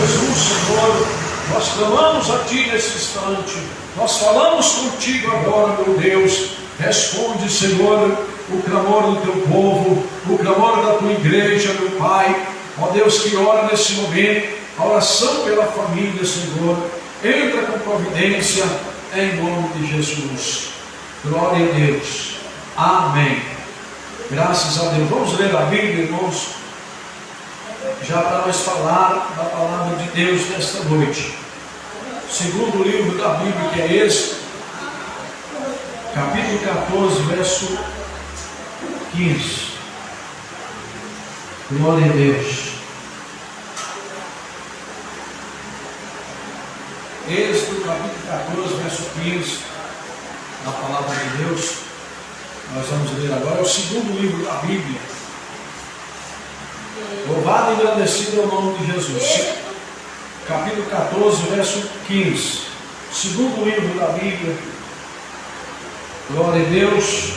Jesus, Senhor, nós clamamos a Ti nesse instante, nós falamos contigo agora, meu Deus. Responde, Senhor, o clamor do Teu povo, o clamor da Tua igreja, meu Pai. Ó Deus, que ora nesse momento, a oração pela família, Senhor, entra com providência, em nome de Jesus. Glória a Deus. Amém. Graças a Deus. Vamos ler a Bíblia, irmãos, já para nós falar da palavra de Deus nesta noite. Segundo livro da Bíblia, que é esse, capítulo 14, verso 15. Glória a Deus. Êxodo, capítulo 14, verso 15, da palavra de Deus. Nós vamos ler agora, é o segundo livro da Bíblia. Louvado e engrandecido é o nome de Jesus. Capítulo 14, verso 15. Segundo livro da Bíblia. Glória a Deus.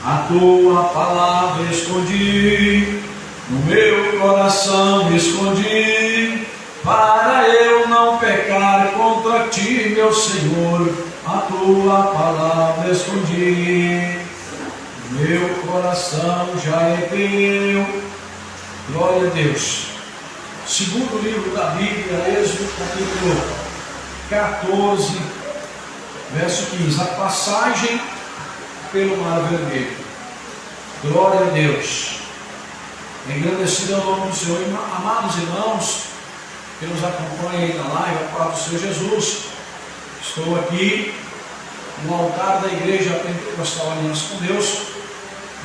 A tua palavra escondi, no meu coração escondi, para eu não pecar contra ti, meu Senhor. A tua palavra escondi, meu coração já é teu. Glória a Deus. Segundo livro da Bíblia, Êxodo, capítulo 14, verso 15. A passagem pelo Mar Vermelho. Glória a Deus. Engrandecido é o nome do Senhor. Amados irmãos que nos acompanham aí na live, a paz do Senhor Jesus. Estou aqui no altar da Igreja Pentecostal Aliança com Deus,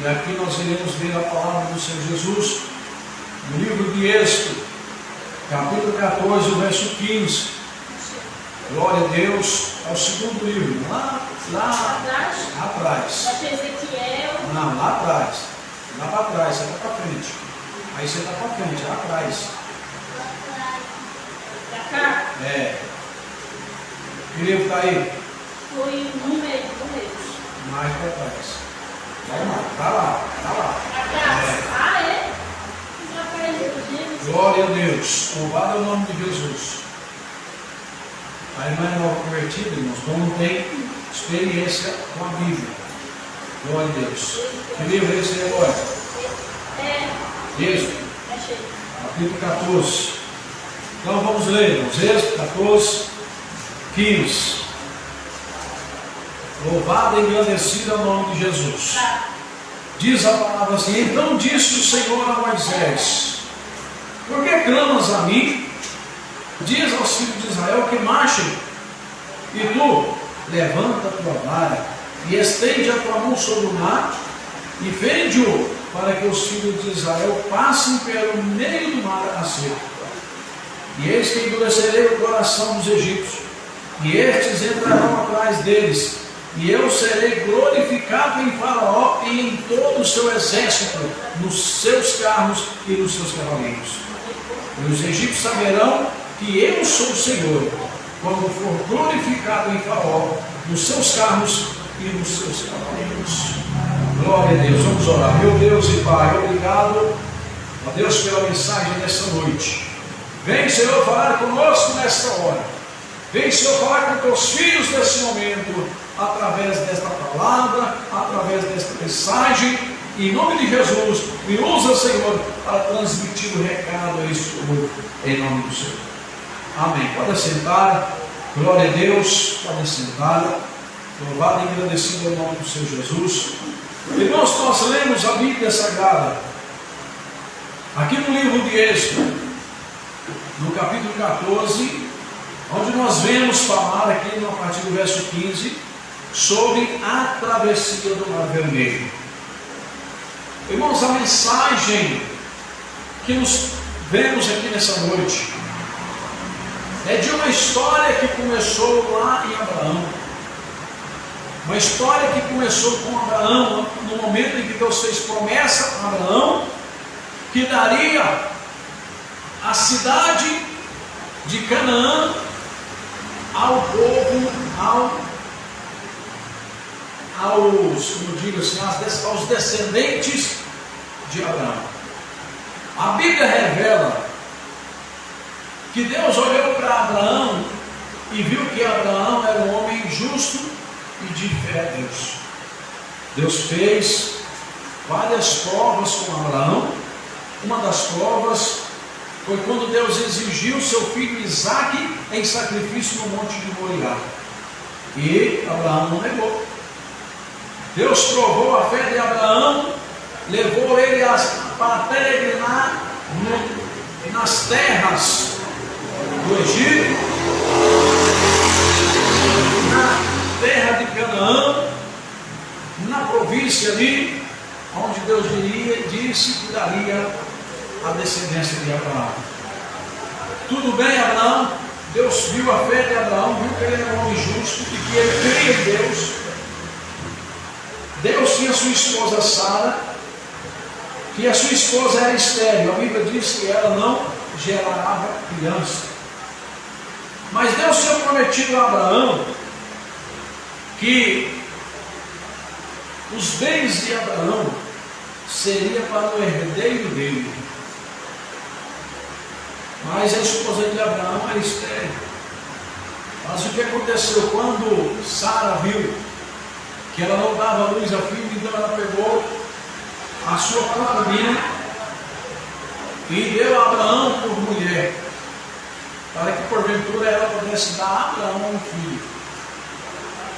e aqui nós iremos ler a palavra do Senhor Jesus no livro de Êxodo, capítulo 14, verso 15. Glória a Deus. É o segundo livro, lá atrás. Não, lá atrás. Lá para trás, você está para frente. Aí você está para frente, lá atrás. É. Que livro está aí? Foi no meio. Mais para trás. Vamos lá, está lá. Atrás. É. Glória a Deus. Louvado é o nome de Jesus. A irmã é nova convertida, irmãos, como não tem experiência com a Bíblia. Glória a Deus. Que livro é esse agora? Êxodo, capítulo 14. Então vamos ler, irmãos. Êxodo 14, 15. Louvado e engrandecido é o nome de Jesus. Diz a palavra assim: então disse o Senhor a Moisés: por que clamas a mim? Diz aos filhos de Israel que marchem, e tu levanta a tua vara e estende a tua mão sobre o mar e fende-o, para que os filhos de Israel passem pelo meio do mar a seco. E eis que endurecerei o coração dos egípcios, e estes entrarão atrás deles, e eu serei glorificado em Faraó e em todo o seu exército, nos seus carros e nos seus cavaleiros. E os egípcios saberão que eu sou o Senhor, quando for glorificado em Faraó, nos seus carros e nos seus cavaleiros. Glória a Deus. Vamos orar. Meu Deus e Pai, obrigado, ó Deus, pela mensagem desta noite. Vem, Senhor, falar conosco nesta hora. Vem, Senhor, falar com teus filhos nesse momento, através desta palavra, através desta mensagem. Em nome de Jesus, me usa, Senhor, para transmitir o recado a este povo, em nome do Senhor. Amém. Pode assentar. Glória a Deus. Pode assentar. Louvado e agradecido ao nome do Senhor Jesus. Irmãos, nós lemos a Bíblia Sagrada aqui no livro de Êxodo, no capítulo 14, onde nós vemos falar aqui a partir do verso 15 sobre a travessia do Mar Vermelho. Irmãos, a mensagem que nos vemos aqui nessa noite é de uma história que começou lá em Abraão. Uma história que começou com Abraão, no momento em que Deus fez promessa a Abraão, que daria a cidade de Canaã ao povo, aos descendentes de Abraão. A Bíblia revela que Deus olhou para Abraão e viu que Abraão era um homem justo e de fé a Deus. Deus fez várias provas com Abraão. Uma das provas foi quando Deus exigiu seu filho Isaque em sacrifício no monte de Moriá. E Abraão não negou. Deus provou a fé de Abraão, levou ele para peregrinar nas terras do Egito, na terra de Canaã, na província ali, onde Deus disse que daria a descendência de Abraão. Tudo bem, Abraão? Deus viu a fé de Abraão, viu que ele era um homem justo e que ele cria em Deus. Deus tinha sua esposa Sara, que a sua esposa era estéril. A Bíblia diz que ela não gerava criança. Mas Deus tinha prometido a Abraão que os bens de Abraão seriam para o herdeiro dele. Mas a esposa de Abraão era estéril. Mas o que aconteceu? Quando Sara viu que ela não dava luz ao filho, então ela pegou a sua concubina e deu a Abraão por mulher, para que porventura ela pudesse dar a Abraão um filho.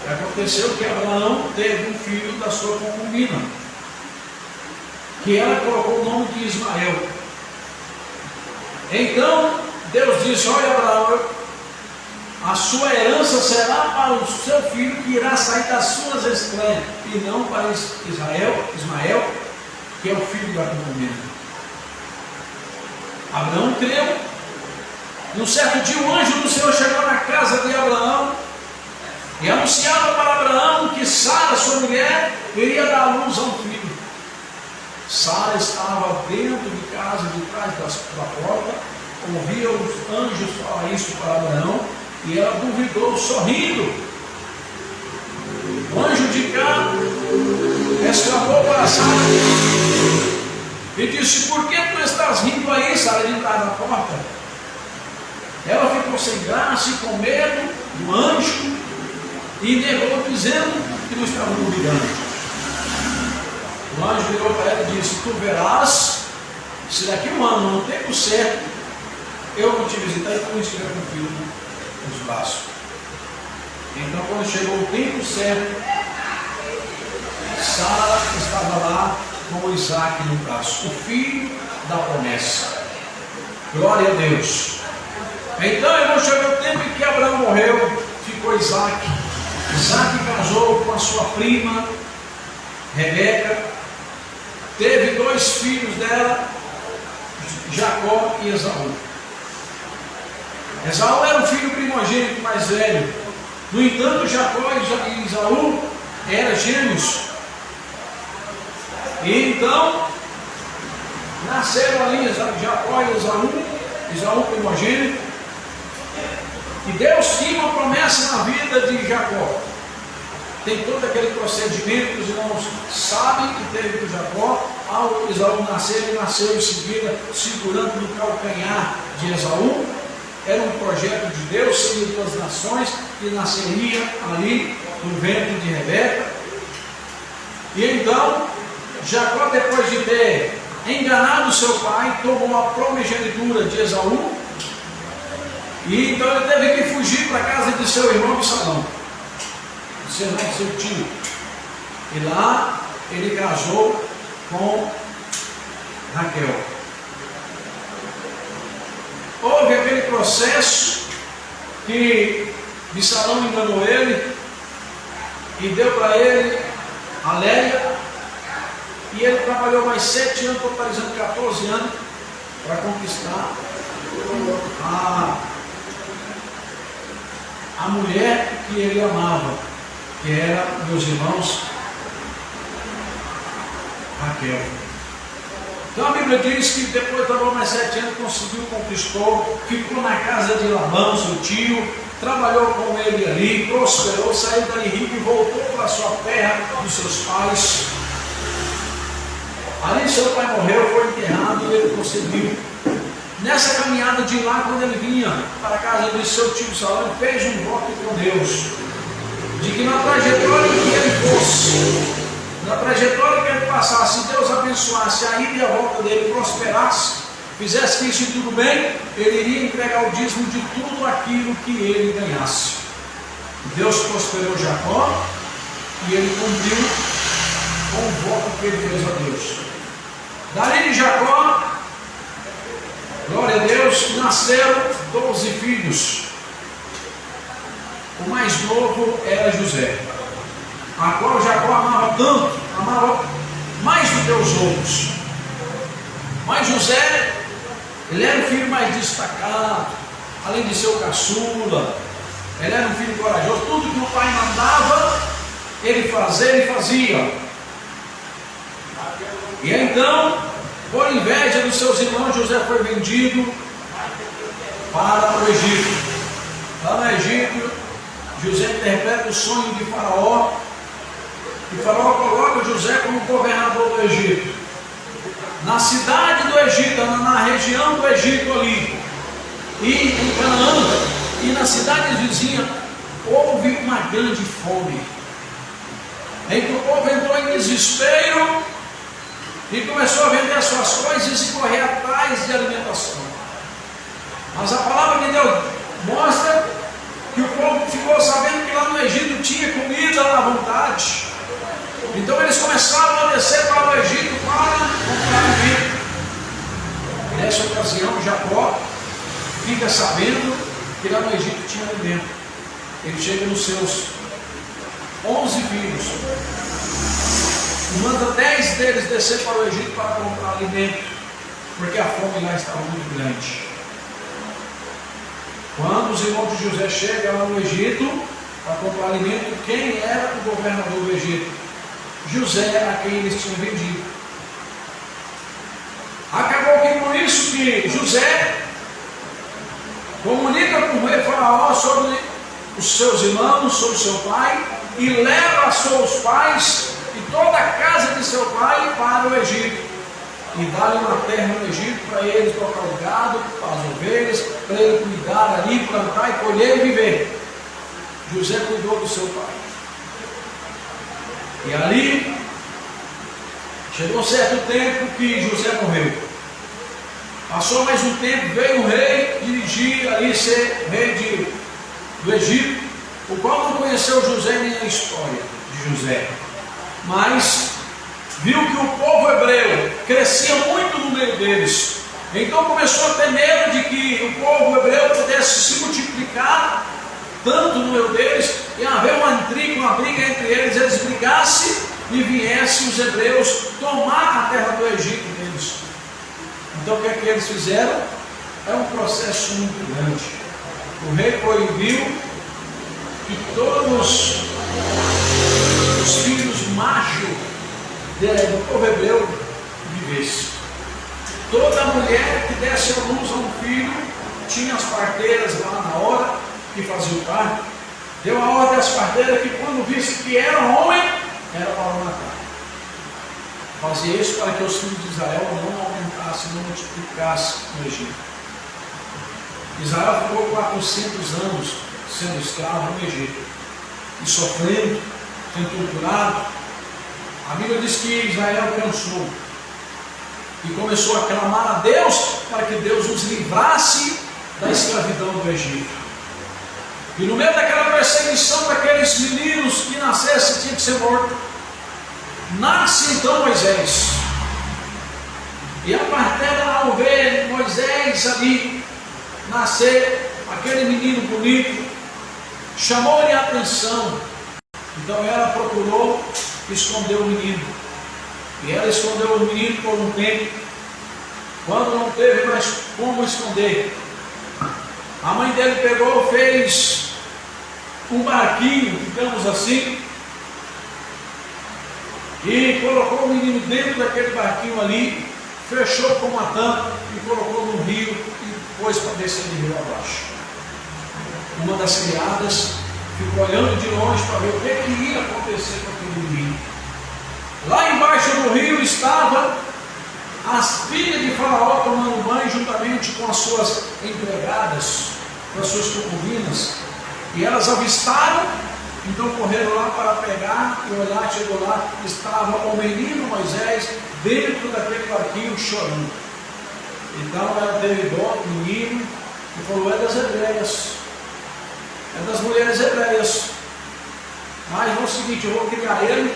E aconteceu que Abraão teve um filho da sua concubina, que ela colocou o nome de Ismael. Então Deus disse: olha, Abraão, a sua herança será para o seu filho, que irá sair das suas estranhas, e não para Ismael, que é o filho da concubina. Abraão creu. Num certo dia, o anjo do Senhor chegou na casa de Abraão e anunciava para Abraão que Sara, sua mulher, iria dar à luz a um filho. Sara estava dentro de casa, de trás da porta, ouvia os anjos falar isso para Abraão, e ela duvidou, sorrindo. O anjo de cá exclamou para Sara e disse: por que tu estás rindo aí, Sara, de trás da porta? Ela ficou sem graça e com medo do anjo e negou, dizendo que não estava duvidando. O anjo virou para ela e disse: tu verás, se daqui um ano, no tempo certo, eu vou te visitar e tu estiver com o filho nos braços. Então, quando chegou o tempo certo, Sara estava lá com Isaque no braço, o filho da promessa. Glória a Deus. Então, irmão, chegou o tempo em que Abraão morreu, ficou Isaque. Isaque casou com a sua prima Rebeca, teve 2 filhos dela, Jacó e Esaú. Esaú era o filho primogênito mais velho. No entanto, Jacó e Esaú eram gêmeos. E então nasceram ali Jacó e Esaú primogênito. E Deus tinha uma promessa na vida de Jacó. Tem todo aquele procedimento que os irmãos sabem que teve com Jacó. Ao Esaú nascer, ele nasceu em seguida segurando no calcanhar de Esaú. Era um projeto de Deus, seria 2 nações, que nasceria ali no ventre de Rebeca. E então, Jacó, depois de ter enganado seu pai, tomou a primogenitura de Esaú. E então ele teve que fugir para a casa de seu irmão Absalão, seu tio. E lá ele casou com Raquel. Houve aquele processo que Absalão enganou ele e deu para ele a Léia, e ele trabalhou mais 7 anos, totalizando 14 anos, para conquistar a mulher que ele amava, que era, meus irmãos, Raquel. Então a Bíblia diz que depois trabalhou mais 7 anos, conseguiu, conquistou, ficou na casa de Labão, seu tio, trabalhou com ele ali, prosperou, saiu dali rico e voltou para a sua terra dos seus pais. Ali seu pai morreu, foi enterrado e ele conseguiu. nessa caminhada de lá, quando ele vinha para a casa do seu tio Salão, ele fez um voto com Deus, de que na trajetória que ele fosse, na trajetória que ele passasse, se Deus abençoasse a ida e a volta dele, prosperasse, fizesse isso tudo bem, ele iria entregar o dízimo de tudo aquilo que ele ganhasse. Deus prosperou Jacó e ele cumpriu com o voto que ele fez a Deus. Dali de Jacó, glória a Deus, nasceram 12 filhos. O mais novo era José, a qual Jacó amava tanto, amava mais do que os outros. Mas José, ele era o filho mais destacado, além de ser o caçula, ele era um filho corajoso. Tudo que o pai mandava ele fazer, ele fazia. E então, por inveja dos seus irmãos, José foi vendido para o Egito. Lá no Egito, José interpreta o sonho de Faraó, e Faraó coloca José como governador do Egito. Na cidade do Egito, na região do Egito ali, e em Canaã, e nas cidades vizinhas, houve uma grande fome, em que o povo entrou em desespero e começou a vender as suas coisas e correr atrás de alimentação. Mas a palavra de Deus mostra que o povo ficou sabendo que lá no Egito tinha comida à vontade. Então eles começaram a descer para o Egito para comprar alimento. Nessa ocasião, Jacó fica sabendo que lá no Egito tinha alimento. Ele chega nos seus 11 filhos e manda 10 deles descer para o Egito para comprar alimento, porque a fome lá estava muito grande. Quando os irmãos de José chegam lá no Egito para comprar alimento, quem era o governador do Egito? José, a quem eles tinham vendido. Acabou que por isso que José comunica com o rei Faraó sobre os seus irmãos, sobre o seu pai, e leva seus pais e toda a casa de seu pai para o Egito, e dá-lhe uma terra no Egito para eles tocar o gado, as ovelhas, para ele cuidar ali, plantar e colher e viver. José cuidou do seu pai. E ali chegou certo tempo que José morreu. Passou mais um tempo, veio o rei dirigir ali, ser rei do Egito, o qual não conheceu José nem a história de José, mas viu que o povo hebreu crescia muito no meio deles. Então começou a ter medo de que o povo hebreu pudesse se multiplicar tanto no meio deles, e haver uma intriga, uma briga entre eles, eles brigassem e viessem os hebreus tomar a terra do Egito deles. Então o que é que eles fizeram? É um processo muito grande. O rei proibiu que todos os filhos machos do povo hebreu vivessem. Toda mulher que desse a luz a um filho tinha as parteiras lá na hora que fazia o parto, deu a ordem às parteiras que quando visse que era homem, era para matar. Fazia isso para que os filhos de Israel não aumentassem, não multiplicassem no Egito. Israel ficou 400 anos sendo escravo no Egito, e sofrendo, sendo torturado. A Bíblia diz que Israel cansou e começou a clamar a Deus para que Deus os livrasse da escravidão do Egito. E no meio daquela perseguição daqueles meninos que nascessem, tinha que ser morto. Nasce então Moisés. E a parteira, ao ver Moisés ali nascer, aquele menino bonito, chamou-lhe a atenção. Então ela procurou esconder o menino. E ela escondeu o menino por um tempo. Quando não teve mais como esconder, a mãe dele pegou, fez um barquinho, digamos assim, e colocou o menino dentro daquele barquinho ali, fechou com uma tampa e colocou no rio e pôs para descer de rio abaixo. Uma das criadas ficou olhando de longe para ver o que ia acontecer com aquele menino. Lá embaixo do rio estava as filhas de Faraó tomando banho juntamente com as suas empregadas, com as suas concubinas, e elas avistaram, então correram lá para pegar, e olhar, chegou lá, estava o menino Moisés dentro daquele barquinho chorando. Então ela teve dó do menino e falou: é das hebreias, é das mulheres hebreias, mas é o seguinte, eu vou criar ele,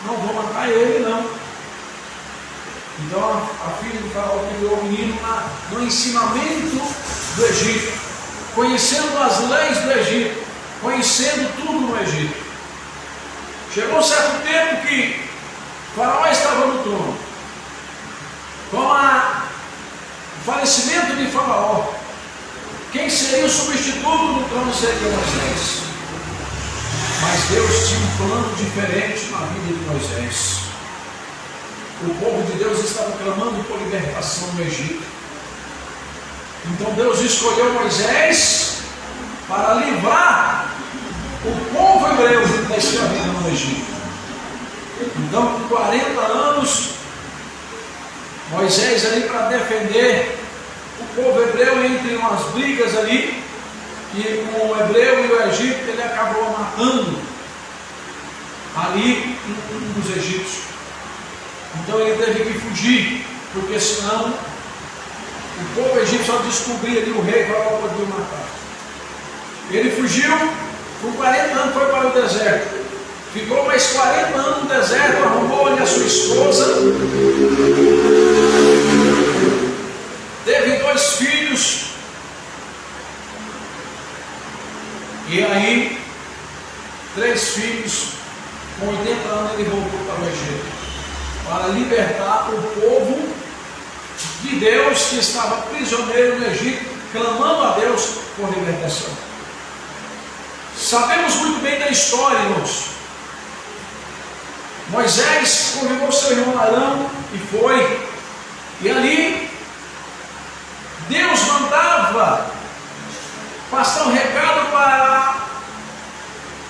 não vou matar ele não. Então a filha de Faraó criou o menino no ensinamento do Egito, conhecendo as leis do Egito, conhecendo tudo no Egito. Chegou um certo tempo que Faraó estava no trono. Com o falecimento de Faraó, quem seria o substituto do trono seria Moisés. Mas Deus tinha um plano diferente na vida de Moisés. O povo de Deus estava clamando por libertação no Egito. Então Deus escolheu Moisés para livrar o povo hebreu da escravidão no Egito. Então, com 40 anos, Moisés ali para defender o povo hebreu entre umas brigas ali, e com o hebreu e o Egito, ele acabou matando ali um dos egípcios. Então ele teve que fugir, porque senão o povo egípcio, ao descobrir ali o rei, Faraó podia matar. Ele fugiu, com 40 anos foi para o deserto. Ficou mais 40 anos no deserto, arrumou ali a sua esposa, teve 2 filhos, e aí 3 filhos, com 80 anos ele voltou para o Egito, para libertar o povo de Deus que estava prisioneiro no Egito, clamando a Deus por libertação. Sabemos muito bem da história, irmãos. Moisés convidou seu irmão Arão e foi, e ali Deus mandava passar um recado para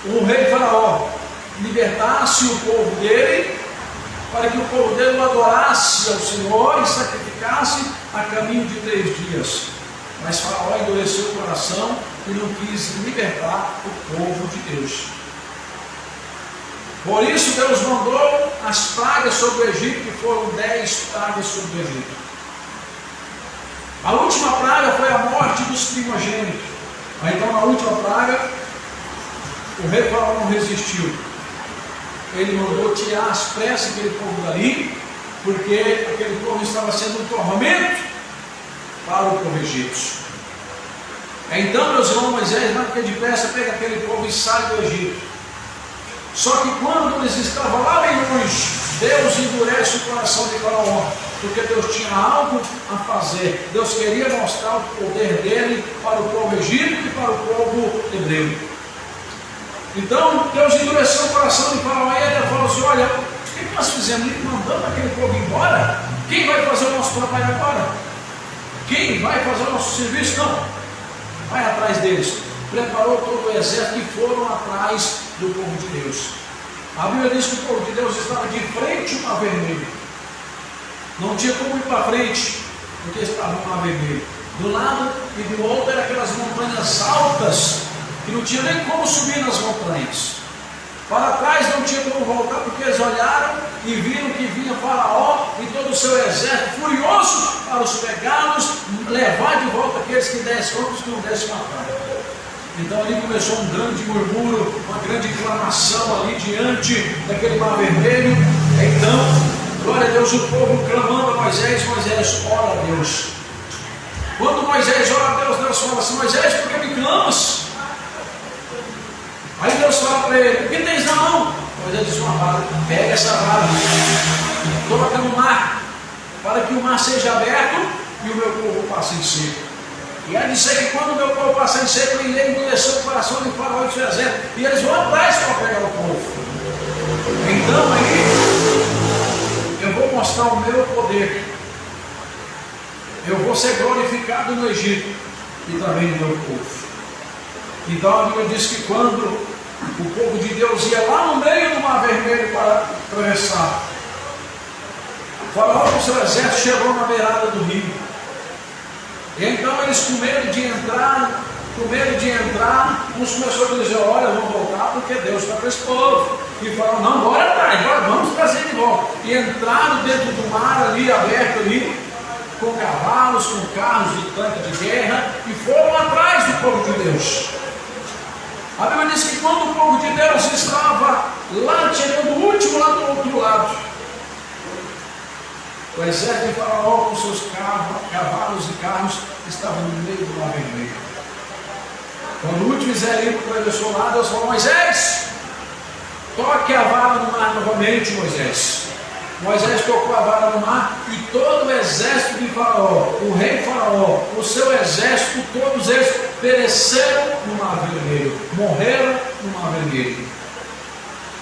o rei Faraó, libertasse o povo dele, para que o povo dele o adorasse ao Senhor e sacrificasse a caminho de 3 dias. Mas Faraó endureceu o coração e não quis libertar o povo de Deus. Por isso Deus mandou as pragas sobre o Egito, que foram 10 pragas sobre o Egito. A última praga foi a morte dos primogênitos. Então, na última praga, o rei Faraó não resistiu. Ele mandou tirar às pressas aquele povo dali, porque aquele povo estava sendo um tormento para o povo egípcio. Então, meus irmãos, Moisés, não fica depressa, pega aquele povo e sai do Egito. Só que quando eles estavam lá bem longe, Deus endurece o coração de Faraó, porque Deus tinha algo a fazer. Deus queria mostrar o poder dele para o povo egípcio e para o povo hebreu. Então Deus endureceu o coração de Faraó e ele falou assim: olha, o que nós fizemos? Mandando aquele povo embora? Quem vai fazer o nosso trabalho agora? Quem vai fazer o nosso serviço? Não, vai atrás deles. Preparou todo o exército e foram atrás do povo de Deus. A Bíblia diz que o povo de Deus estava de frente ao mar vermelho. Não tinha como ir para frente, porque estava no mar vermelho. Do lado e do outro eram aquelas montanhas altas, que não tinha nem como subir nas montanhas. Para trás não tinha como voltar, porque eles olharam e viram que vinha Faraó e todo o seu exército furioso para os pegá-los, levar de volta aqueles que dessem, outros que não dessem matar. Então ali começou um grande murmúrio, uma grande clamação ali diante daquele mar vermelho. Então, glória a Deus, o povo clamando a Moisés, Moisés ora a Deus. Quando Moisés ora a Deus, Deus fala assim: Moisés, por que me clamas? Aí Deus fala para ele: o que tens na mão? Moisés diz: uma vara. Pega essa vara, coloca no mar, para que o mar seja aberto e o meu povo passe em seco. E aí dizer que quando o meu povo passar em seco, ele endureceu o coração de Faraó e do seu exército, e eles vão atrás para pegar o povo. Então aí eu vou mostrar o meu poder. Eu vou ser glorificado no Egito e também no meu povo. Então a Bíblia diz que quando o povo de Deus ia lá no meio do mar vermelho para atravessar, Faraó com seu exército chegou na beirada do rio. E então eles com medo de entrar, uns começaram a dizer, olha, vamos voltar porque Deus está com esse povo. E falaram, não, agora vamos trazer de volta. E entraram dentro do mar ali, aberto ali, com cavalos, com carros de tanque de guerra, e foram atrás do povo de Deus. A Bíblia diz que quando o povo de Deus estava lá, chegando o último lá do outro lado, o exército de Faraó com seus cavalos e carros estava no meio do mar vermelho. Quando o último israelita atravessou lá, Deus falou, Moisés, toque a vara no mar novamente, Moisés. Moisés tocou a vara no mar e todo o exército de Faraó, o rei Faraó, o seu exército, todos eles pereceram no mar vermelho, morreram no mar vermelho.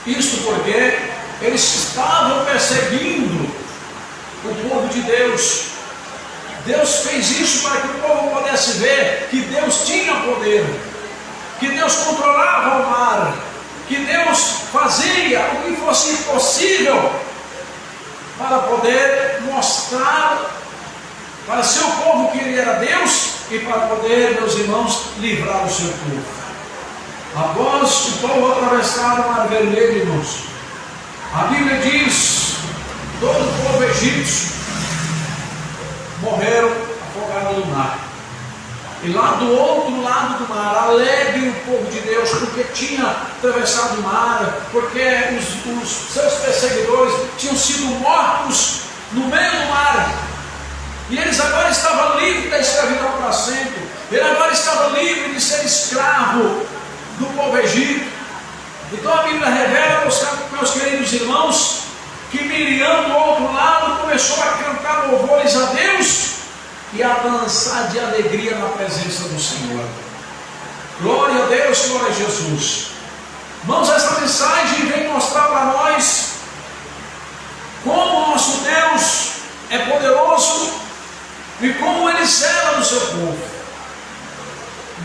Isso porque eles estavam perseguindo o povo de Deus. Deus fez isso para que o povo pudesse ver que Deus tinha poder, que Deus controlava o mar, que Deus fazia o que fosse impossível para poder mostrar para seu povo que ele era Deus e para poder, meus irmãos, livrar o seu povo. Após o povo atravessar o mar vermelho, irmãos, a Bíblia diz, todo o povo egípcio morreram afogados no mar. E lá do outro lado do mar, alegre o povo de Deus, porque tinha atravessado o mar, porque os seus perseguidores tinham sido mortos no meio do mar. E eles agora estavam livres da escravidão para sempre. Ele agora estava livre de ser escravo do povo egípcio. Então a Bíblia revela, meus queridos irmãos, que Miriam do outro lado começou a cantar louvores a Deus e a dançar de alegria na presença do Senhor. Glória a Deus, glória a Jesus. Irmãos, essa mensagem vem mostrar para nós como o nosso Deus é poderoso e como Ele zela no seu povo.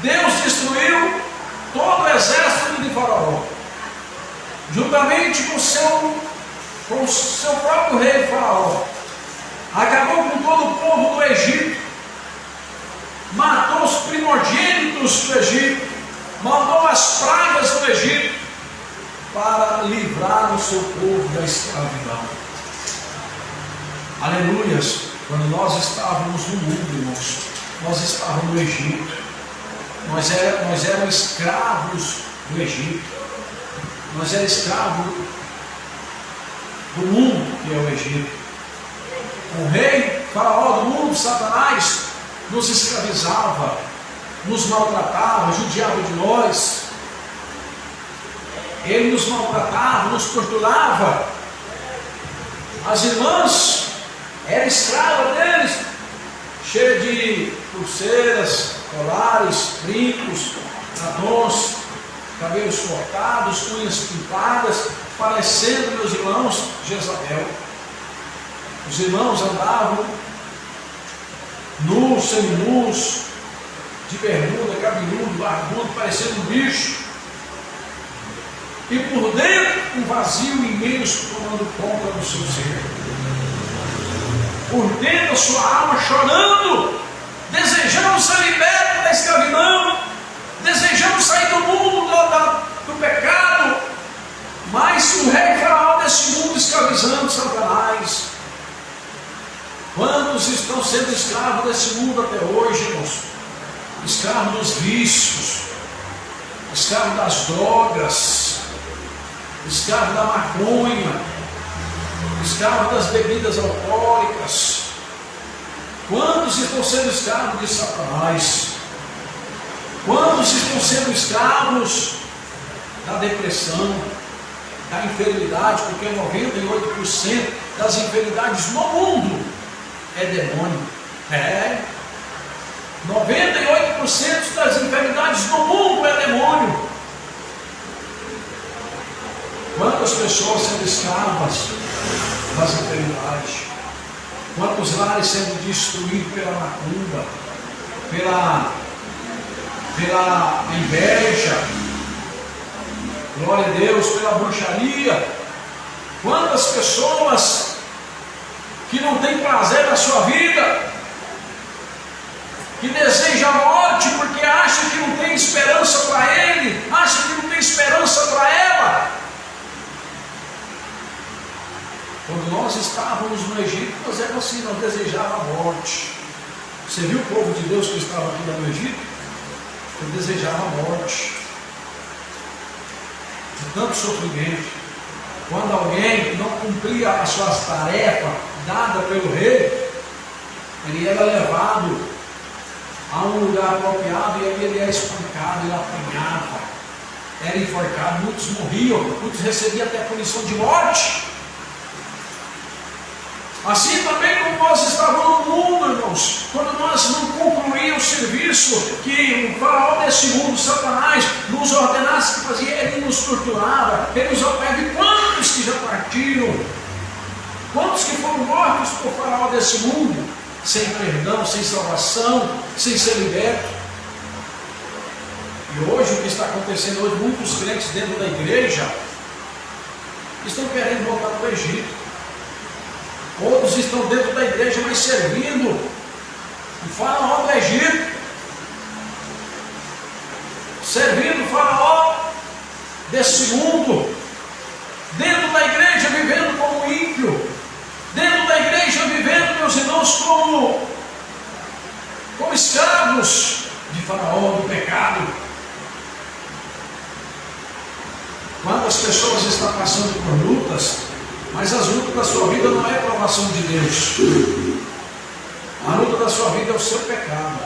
Deus destruiu todo o exército de Faraó, juntamente com o seu próprio rei Faraó. Acabou com todo o povo do Egito, matou os primogênitos do Egito, mandou as pragas do Egito para livrar o seu povo da escravidão. Aleluias! Quando nós estávamos no mundo, irmãos, nós estávamos no Egito, nós éramos escravos do Egito, nós éramos escravos do mundo que é o Egito. O rei Faraó do mundo, Satanás, nos escravizava, nos maltratava, judiava de nós. Ele nos maltratava, nos torturava. As irmãs eram escravas deles, cheias de pulseiras, colares, brincos, adornos, cabelos cortados, unhas pintadas, parecendo, meus irmãos, Jezabel. Os irmãos andavam nus, seminus, de bermuda, cabeludo, barbudo, parecendo um bicho. E por dentro, um vazio imenso tomando conta do seu ser. Por dentro, a sua alma chorando, desejando ser liberto da escravidão, desejando sair do mundo do pecado. Mas o rei Faraó desse mundo escravizando Satanás. Quantos estão sendo escravos desse mundo até hoje, irmãos? Escravos dos vícios, escravos das drogas, escravos da maconha, escravos das bebidas alcoólicas. Quantos estão sendo escravos de Satanás? Quantos estão sendo escravos da depressão, da enfermidade? Porque 98% das enfermidades no mundo é demônio. 98% das enfermidades no mundo é demônio. Quantas pessoas sendo escravas das enfermidades? Quantos lares sendo destruídos pela macumba, pela inveja, glória a Deus, pela bruxaria? Quantas pessoas que não tem prazer na sua vida, que deseja a morte porque acha que não tem esperança para ele, acha que não tem esperança para ela. Quando nós estávamos no Egito, nós éramos assim, nós desejávamos a morte. Você viu o povo de Deus que estava aqui no Egito? Ele desejava a morte, de tanto sofrimento. Quando alguém não cumpria as suas tarefas dadas pelo rei, ele era levado a um lugar apropriado e ali ele era espancado, ele apanhava, era enforcado, muitos morriam, muitos recebiam até a punição de morte. Assim também como nós estávamos no mundo, irmãos, quando nós não concluímos o serviço que o faraó desse mundo, Satanás, nos ordenasse que fazia, ele nos torturava, ele nos oprime. Quantos que já partiram? Quantos que foram mortos por faraó desse mundo? Sem perdão, sem salvação, sem ser liberto. E hoje o que está acontecendo hoje, muitos crentes dentro da igreja estão querendo voltar para o Egito. Outros estão dentro da igreja, mas servindo o faraó do Egito, servindo o faraó desse mundo, dentro da igreja vivendo como ímpio, dentro da igreja vivendo, meus irmãos, como escravos de faraó, do pecado. Quantas pessoas estão passando por lutas, mas as lutas da sua vida não é provação de Deus. A luta da sua vida é o seu pecado.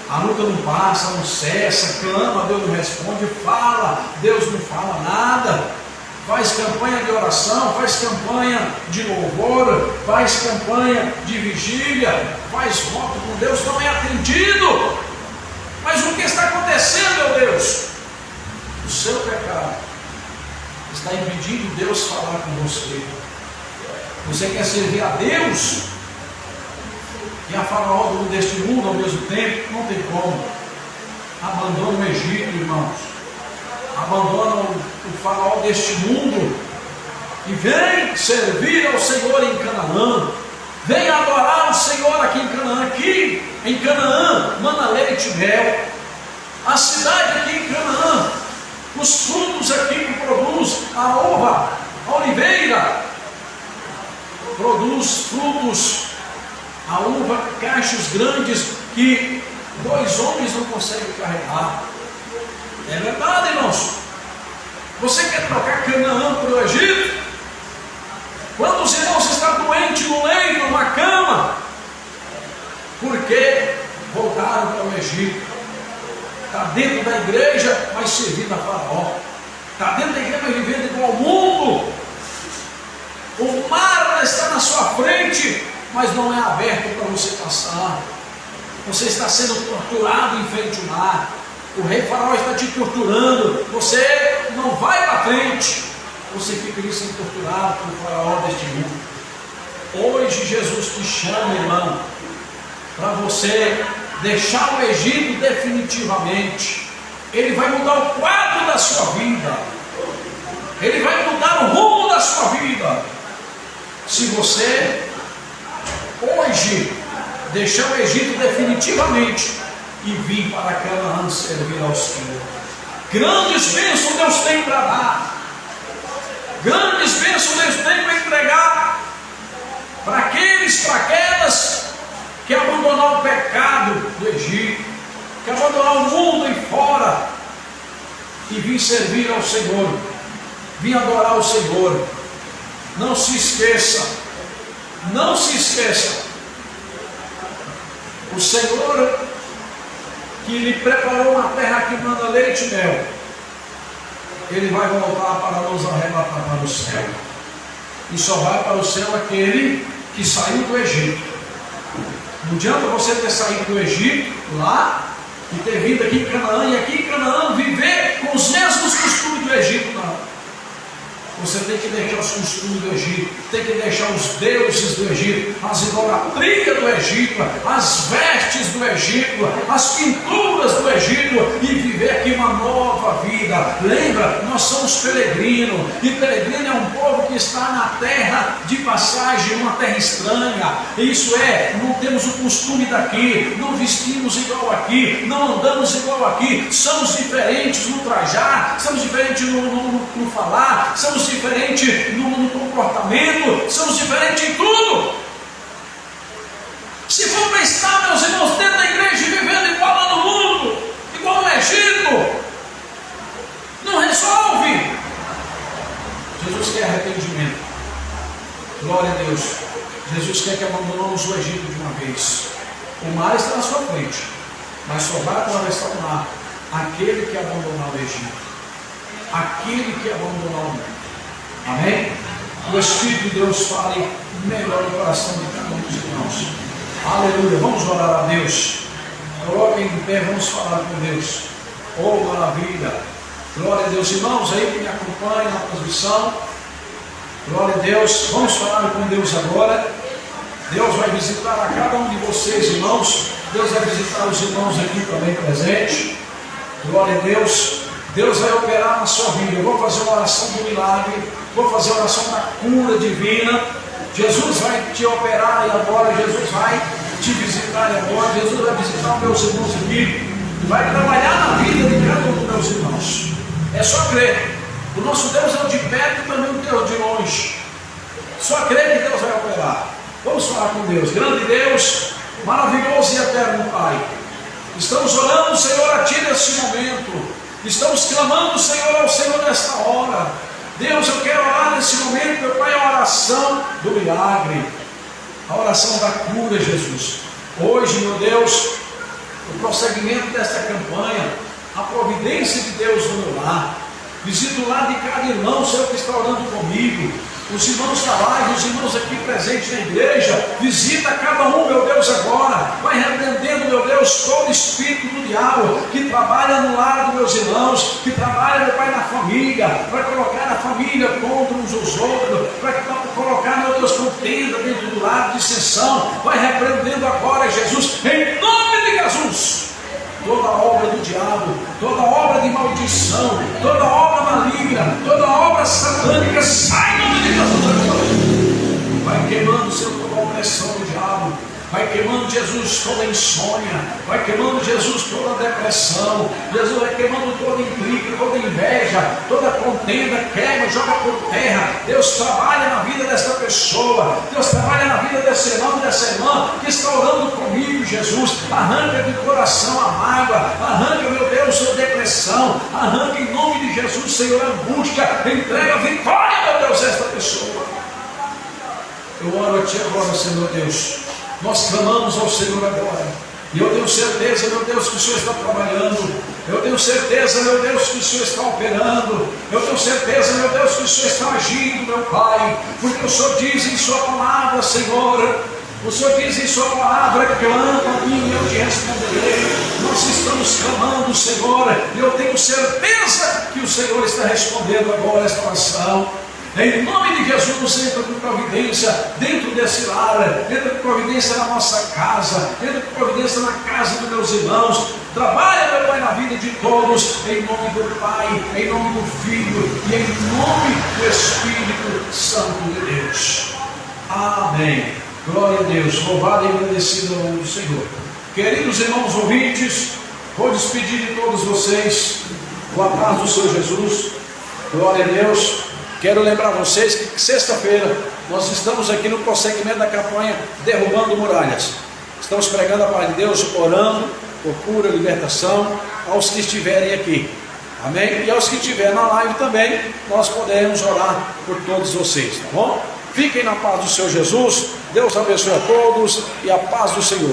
A luta não passa, não cessa, clama, Deus não responde, fala, Deus não fala nada. Faz campanha de oração, faz campanha de louvor, faz campanha de vigília, faz voto com Deus, não é atendido. Mas o que está acontecendo, meu Deus? O seu pecado está impedindo Deus falar com você. Você quer servir a Deus e a faraó deste mundo ao mesmo tempo? Não tem como. Abandona o Egito, irmãos. Abandona o faraó deste mundo e vem servir ao Senhor em Canaã. Vem adorar o Senhor aqui em Canaã. Aqui em Canaã mana leite e mel. A cidade aqui em Canaã, os frutos aqui que produz a uva, a oliveira, produz frutos, a uva, cachos grandes que 2 homens não conseguem carregar. É verdade, irmãos. Você quer trocar Canaã para o Egito? Quando os irmãos estão doentes no leito, numa cama, por que voltaram para o Egito? Está dentro da igreja, mas servindo a faraó. Está dentro da igreja, mas vivendo igual ao mundo. O mar está na sua frente, mas não é aberto para você passar. Você está sendo torturado em frente ao mar. O rei faraó está te torturando. Você não vai para frente. Você fica ali sendo torturado pelo faraó deste mundo. Hoje Jesus te chama, irmão, para você deixar o Egito definitivamente. Ele vai mudar o quadro da sua vida. Ele vai mudar o rumo da sua vida. Se você hoje deixar o Egito definitivamente e vir para Canaã servir ao Senhor. Grandes bênçãos Deus tem para dar. Grandes bênçãos Deus tem para entregar para aqueles, para aquelas que abandonar o pecado do Egito, que abandonar o mundo e fora e vir servir ao Senhor, vir adorar o Senhor. Não se esqueça, não se esqueça, o Senhor que lhe preparou uma terra que manda leite e mel, Ele vai voltar para nos arrebatar para o céu, e só vai para o céu aquele que saiu do Egito. Não adianta você ter saído do Egito lá e ter vindo aqui em Canaã, e aqui em Canaã viver com os mesmos costumes do Egito, não. Você tem que deixar os costumes do Egito, tem que deixar os deuses do Egito, as idolatrias do Egito, as vestes do Egito, as pinturas loucuras do Egito e viver aqui uma nova vida. Lembra, nós somos peregrinos, e peregrino é um povo que está na terra de passagem, uma terra estranha. Isso é, não temos o costume daqui, não vestimos igual aqui, não andamos igual aqui, somos diferentes no trajar, somos diferentes no falar, somos diferentes no comportamento, somos diferentes em tudo. Se for para estar, meus irmãos, dentro da igreja vivendo igual lá no mundo, igual no Egito, não resolve. Jesus quer arrependimento. Glória a Deus. Jesus quer que abandonemos o Egito de uma vez. O mar está na sua frente, mas só vai atravessar o mar aquele que abandonar o Egito, aquele que abandonar o mundo. Amém? O Espírito de Deus fale melhor no coração de cada um dos irmãos. Aleluia. Vamos orar a Deus. Coloquem em pé, vamos falar com Deus. Oh, maravilha. Glória a Deus. Irmãos aí que me acompanham na transmissão, glória a Deus. Vamos falar com Deus agora. Deus vai visitar a cada um de vocês, irmãos. Deus vai visitar os irmãos aqui também presentes. Glória a Deus. Deus vai operar na sua vida. Eu vou fazer uma oração do milagre, vou fazer a oração da cura divina. Jesus vai te operar e agora, Jesus vai te visitar e agora, Jesus vai visitar os meus irmãos aqui, vai trabalhar na vida de cada um dos meus irmãos. É só crer. O nosso Deus é o de perto e também o Deus de longe. Só crer que Deus vai operar. Vamos falar com Deus. Grande Deus, maravilhoso e eterno Pai, estamos orando, Senhor, a Ti nesse momento. Estamos clamando, Senhor, ao Senhor nesta hora. Deus, eu quero orar nesse momento, meu Pai, a oração do milagre, a oração da cura, Jesus. Hoje, meu Deus, o prosseguimento desta campanha, a providência de Deus no meu lar. Visita o lar de cada irmão, Senhor, que está orando comigo. Os irmãos da live, os irmãos aqui presentes na igreja, visita cada um, meu Deus, agora. Vai repreendendo, meu Deus, todo espírito do diabo que trabalha no lar dos meus irmãos, que trabalha, meu Pai, na família, vai colocar a família contra uns aos outros, vai colocar, meu Deus, contenda dentro do lar, dissensão. Vai repreendendo agora, Jesus, em nome de Jesus. Toda obra do diabo, toda obra de maldição, toda obra maligna, toda obra satânica, sai em nome de Jesus. Vai queimando, Senhor, toda a opressão do diabo. Vai queimando, Jesus, toda a insônia. Vai queimando, Jesus, toda a depressão. Jesus vai queimando toda intriga, toda inveja, toda contenda. Queima, joga por terra. Deus trabalha na vida desta pessoa. Deus trabalha na vida desse irmão e dessa irmã que está orando comigo, Jesus. Arranca de coração a mágoa. Arranca, meu Deus, a depressão. Arranca em nome de Jesus, Senhor, a angústia. Entrega a vitória, meu Deus, a esta pessoa. Eu oro a Ti agora, Senhor Deus. Nós clamamos ao Senhor agora. E eu tenho certeza, meu Deus, que o Senhor está trabalhando. Eu tenho certeza, meu Deus, que o Senhor está operando. Eu tenho certeza, meu Deus, que o Senhor está agindo, meu Pai. Porque o Senhor diz em Sua palavra, Senhor. O Senhor diz em Sua palavra: clama a mim e eu te responderei. Nós estamos clamando, Senhor. E eu tenho certeza que o Senhor está respondendo agora esta oração. Em nome de Jesus, entra com providência dentro desse lar, entra com providência na nossa casa, entra com providência na casa dos meus irmãos. Trabalha, meu Pai, na vida de todos, em nome do Pai, em nome do Filho e em nome do Espírito Santo de Deus. Amém. Glória a Deus. Louvado e agradecido ao nome do Senhor. Queridos irmãos ouvintes, vou despedir de todos vocês com a paz do Senhor Jesus. Glória a Deus. Quero lembrar vocês que sexta-feira nós estamos aqui no prosseguimento da campanha Derrubando Muralhas. Estamos pregando a palavra de Deus, orando por cura, libertação aos que estiverem aqui. Amém? E aos que estiverem na live também, nós podemos orar por todos vocês, tá bom? Fiquem na paz do Senhor Jesus. Deus abençoe a todos e a paz do Senhor.